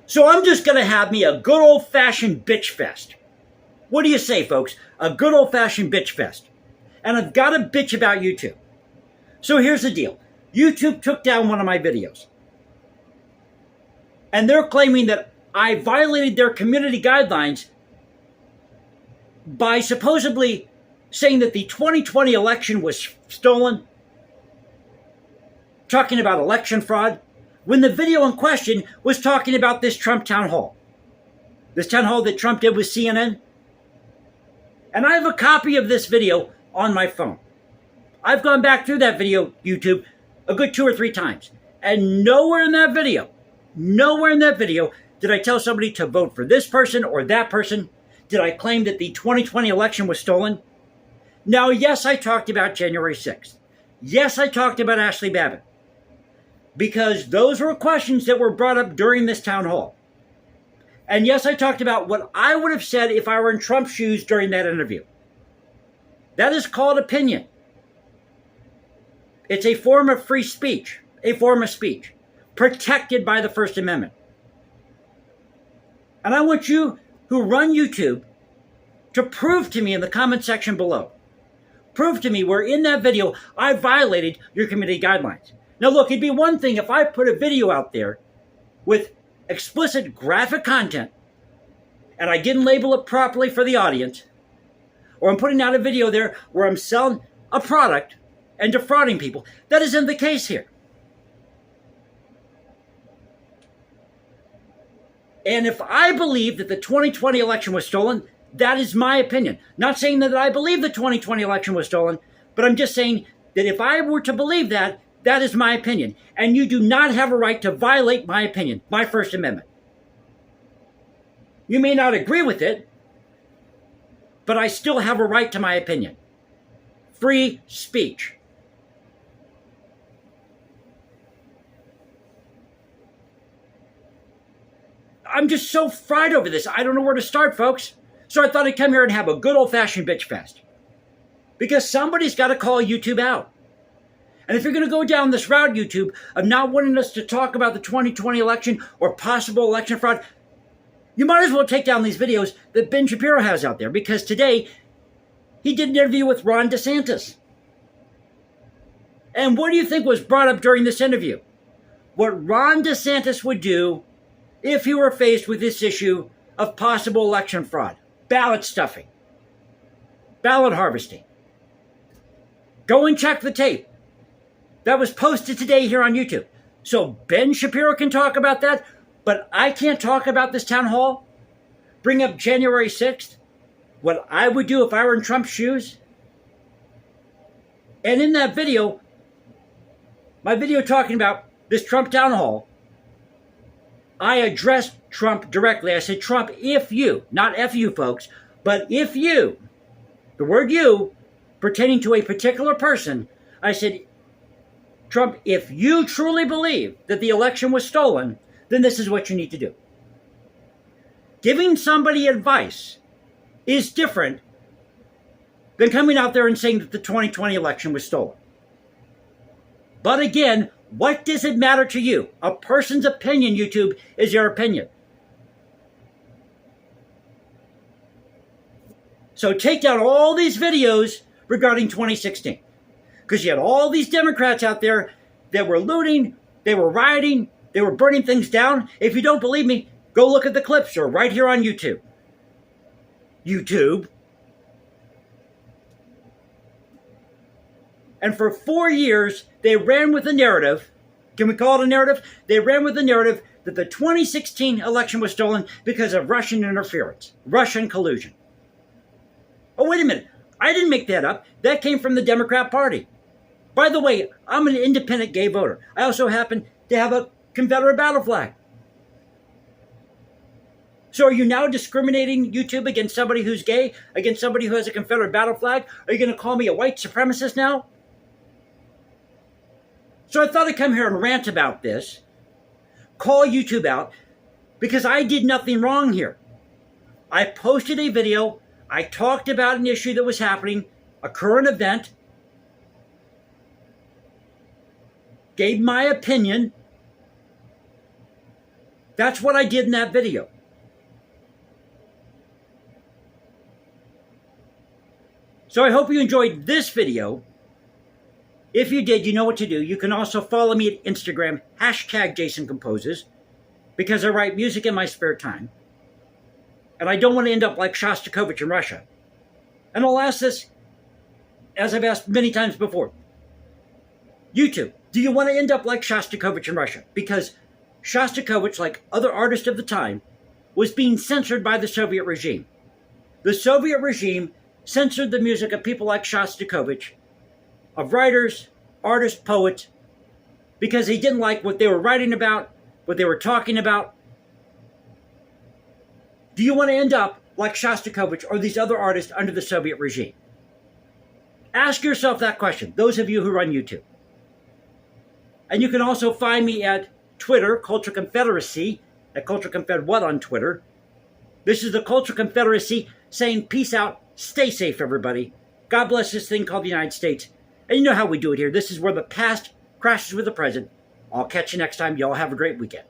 So I'm just going to have me a good old-fashioned bitch fest. What do you say, folks? A good old-fashioned bitch fest. And I've got to bitch about YouTube. So here's the deal. YouTube took down one of my videos. And they're claiming that I violated their community guidelines by supposedly saying that the 2020 election was stolen, talking about election fraud, when the video in question was talking about this Trump town hall. This town hall that Trump did with CNN. And I have a copy of this video on my phone. I've gone back through that video, YouTube, a good 2 or 3 times. And nowhere in that video did I tell somebody to vote for this person or that person. Did I claim that the 2020 election was stolen? Now, yes, I talked about January 6th. Yes, I talked about Ashley Babbitt. Because those were questions that were brought up during this town hall. And yes, I talked about what I would have said if I were in Trump's shoes during that interview. That is called opinion. It's a form of free speech, protected by the First Amendment. And I want you who run YouTube to prove to me in the comment section below. Prove to me where in that video I violated your community guidelines. Now look, it'd be one thing if I put a video out there with explicit graphic content and I didn't label it properly for the audience, or I'm putting out a video there where I'm selling a product and defrauding people. That isn't the case here. And if I believe that the 2020 election was stolen, that is my opinion. Not saying that I believe the 2020 election was stolen, but I'm just saying that if I were to believe that, that is my opinion. And you do not have a right to violate my opinion, my First Amendment. You may not agree with it, but I still have a right to my opinion. Free speech. I'm just so fried over this. I don't know where to start, folks. So I thought I'd come here and have a good old-fashioned bitch fest. Because somebody's got to call YouTube out. And if you're going to go down this route, YouTube, of not wanting us to talk about the 2020 election or possible election fraud, you might as well take down these videos that Ben Shapiro has out there. Because today, he did an interview with Ron DeSantis. And what do you think was brought up during this interview? What Ron DeSantis would do if he were faced with this issue of possible election fraud, ballot stuffing, ballot harvesting. Go and check the tape. That was posted today here on YouTube. So Ben Shapiro can talk about that, but I can't talk about this town hall, bring up January 6th, what I would do if I were in Trump's shoes. And in that video, my video talking about this Trump town hall, I addressed Trump directly. I said, Trump, if you, not F you folks, but if you, the word you, pertaining to a particular person, I said, Trump, if you truly believe that the election was stolen, then this is what you need to do. Giving somebody advice is different than coming out there and saying that the 2020 election was stolen. But again, what does it matter to you? A person's opinion, YouTube, is your opinion. So take down all these videos regarding 2016. Because you had all these Democrats out there that were looting, they were rioting, they were burning things down. If you don't believe me, go look at the clips. They're right here on YouTube. YouTube. And for 4 years, they ran with the narrative. Can we call it a narrative? They ran with the narrative that the 2016 election was stolen because of Russian interference, Russian collusion. Oh, wait a minute. I didn't make that up. That came from the Democrat Party. By the way, I'm an independent gay voter. I also happen to have a Confederate battle flag. So are you now discriminating, YouTube, against somebody who's gay, against somebody who has a Confederate battle flag? Are you going to call me a white supremacist now? So I thought I'd come here and rant about this, call YouTube out, because I did nothing wrong here. I posted a video. I talked about an issue that was happening, a current event, gave my opinion, That's what I did in that video. So I hope you enjoyed this video. If you did, you know what to do. You can also follow me at Instagram, #JasonComposes, because I write music in my spare time. And I don't want to end up like Shostakovich in Russia. And I'll ask this, as I've asked many times before. YouTube, do you want to end up like Shostakovich in Russia? Because Shostakovich, like other artists of the time, was being censored by the Soviet regime. The Soviet regime censored the music of people like Shostakovich, of writers, artists, poets, because they didn't like what they were writing about, what they were talking about. Do you want to end up like Shostakovich or these other artists under the Soviet regime? Ask yourself that question, those of you who run YouTube. And you can also find me at Twitter, Culture Confederacy, at Culture Confed what on Twitter. This is the Culture Confederacy saying peace out, stay safe everybody. God bless this thing called the United States. And you know how we do it here. This is where the past crashes with the present. I'll catch you next time. Y'all have a great weekend.